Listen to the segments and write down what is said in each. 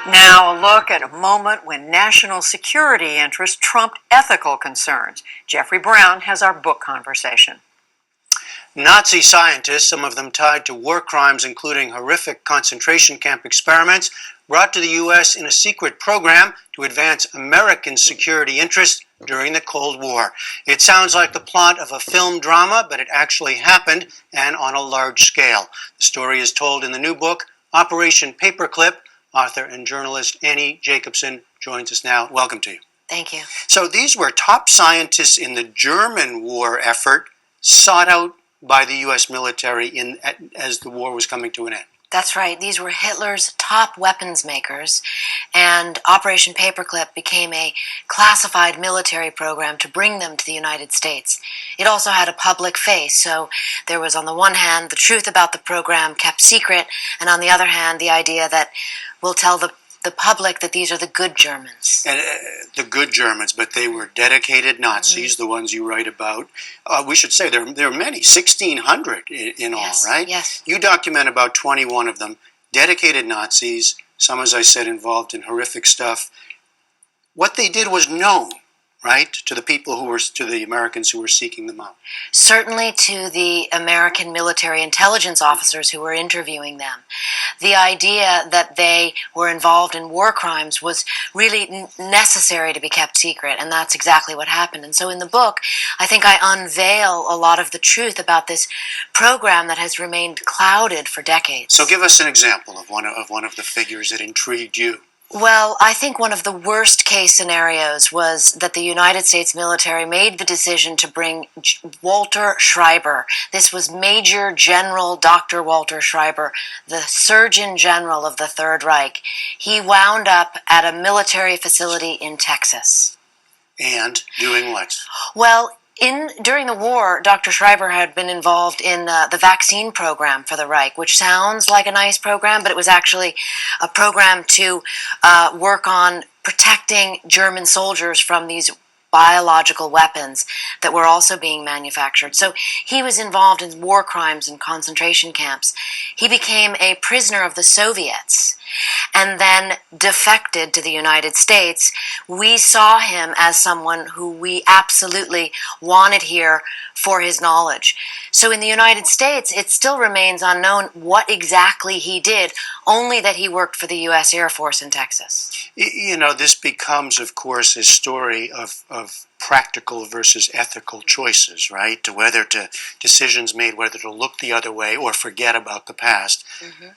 Now, a look at a moment when national security interests trumped ethical concerns. Jeffrey Brown has our book conversation. Nazi scientists, some of them tied to war crimes including horrific concentration camp experiments, brought to the U.S. in a secret program to advance American security interests during the Cold War. It sounds like the plot of a film drama, but it actually happened, and on a large scale. The story is told in the new book, Operation Paperclip. Author and journalist Annie Jacobson joins us now. Welcome to you. Thank you. So these were top scientists in the German war effort, sought out by the U.S. military as the war was coming to an end. That's right. These were Hitler's top weapons makers, and Operation Paperclip became a classified military program to bring them to the United States. It also had a public face, so there was, on the one hand, the truth about the program kept secret, and on the other hand, the idea that we'll tell the public that these are the good Germans. And the good Germans, but they were dedicated Nazis, the ones you write about. We should say there are many, 1,600 in all, right? Yes. You document about 21 of them, dedicated Nazis, some, as I said, involved in horrific stuff. What they did was known, right, to the people to the Americans who were seeking them out. Certainly to the American military intelligence officers who were interviewing them. The idea that they were involved in war crimes was really necessary to be kept secret, and that's exactly what happened. And so in the book, I think I unveil a lot of the truth about this program that has remained clouded for decades. So give us an example of one of the figures that intrigued you. Well, I think one of the worst case scenarios was that the United States military made the decision to bring Walter Schreiber. This was Major General Dr. Walter Schreiber, the Surgeon General of the Third Reich. He wound up at a military facility in Texas. And doing what? Well, during the war, Dr. Schreiber had been involved in the vaccine program for the Reich, which sounds like a nice program, but it was actually a program to work on protecting German soldiers from these biological weapons that were also being manufactured. So he was involved in war crimes and concentration camps. He became a prisoner of the Soviets and then defected to the United States. We saw him as someone who we absolutely wanted here for his knowledge. So in the United States, it still remains unknown what exactly he did, only that he worked for the U.S. Air Force in Texas. You know, this becomes, of course, a story of practical versus ethical choices, right? Decisions made whether to look the other way or forget about the past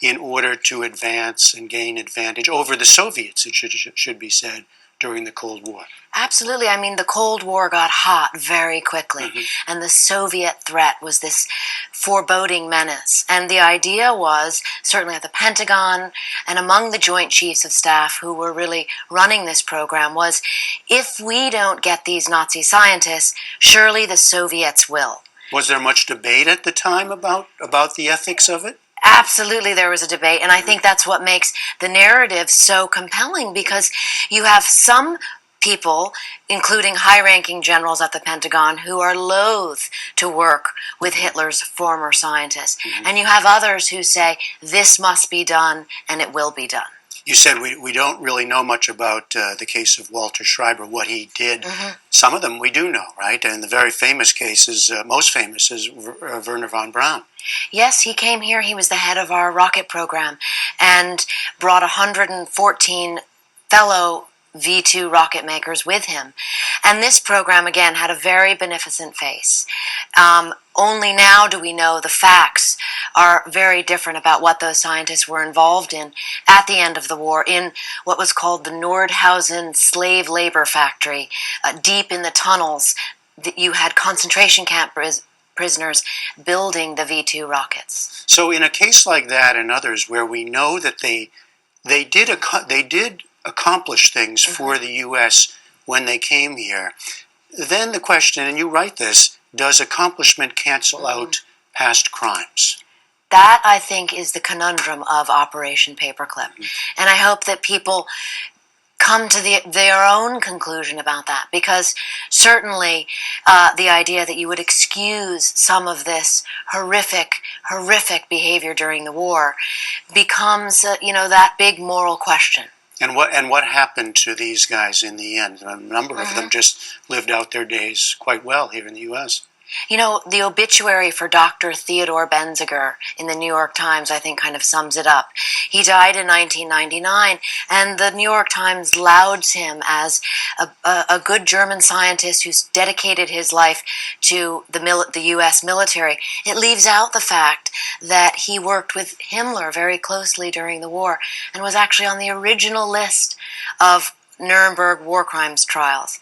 in order to advance and gain advantage over the Soviets, it should be said, during the Cold War. Absolutely. I mean, the Cold War got hot very quickly, and the Soviet threat was this foreboding menace. And the idea was, certainly at the Pentagon and among the Joint Chiefs of Staff who were really running this program, was if we don't get these Nazi scientists, surely the Soviets will. Was there much debate at the time about the ethics of it? Absolutely, there was a debate, and I think that's what makes the narrative so compelling, because you have some people, including high-ranking generals at the Pentagon, who are loath to work with Hitler's former scientists, and you have others who say, this must be done, and it will be done. You said we don't really know much about the case of Walter Schreiber, what he did. Some of them we do know, right? And the very famous case is, most famous, is Wernher von Braun. Yes, he came here. He was the head of our rocket program and brought 114 fellow V-2 rocket makers with him. And this program, again, had a very beneficent face. Only now do we know the facts are very different about what those scientists were involved in at the end of the war in what was called the Nordhausen slave labor factory. Deep in the tunnels, you had concentration camp prisoners building the V-2 rockets. So in a case like that and others where we know that they did accomplish things for the U.S. when they came here, then the question, and you write this, does accomplishment cancel out past crimes? That, I think, is the conundrum of Operation Paperclip. And I hope that people come to their own conclusion about that, because certainly the idea that you would excuse some of this horrific behavior during the war becomes, that big moral question. And what happened to these guys in the end? A number of them just lived out their days quite well here in the U.S. You know, the obituary for Dr. Theodore Benziger in the New York Times, I think, kind of sums it up. He died in 1999, and the New York Times lauds him as a good German scientist who's dedicated his life to the U.S. military. It leaves out the fact that he worked with Himmler very closely during the war and was actually on the original list of Nuremberg war crimes trials.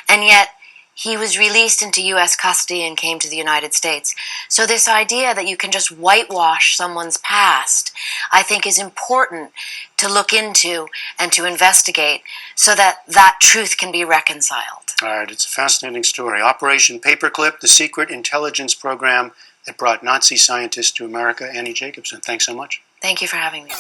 And yet, he was released into U.S. custody and came to the United States. So this idea that you can just whitewash someone's past, I think, is important to look into and to investigate so that that truth can be reconciled. All right, it's a fascinating story. Operation Paperclip, the secret intelligence program that brought Nazi scientists to America. Annie Jacobson, thanks so much. Thank you for having me.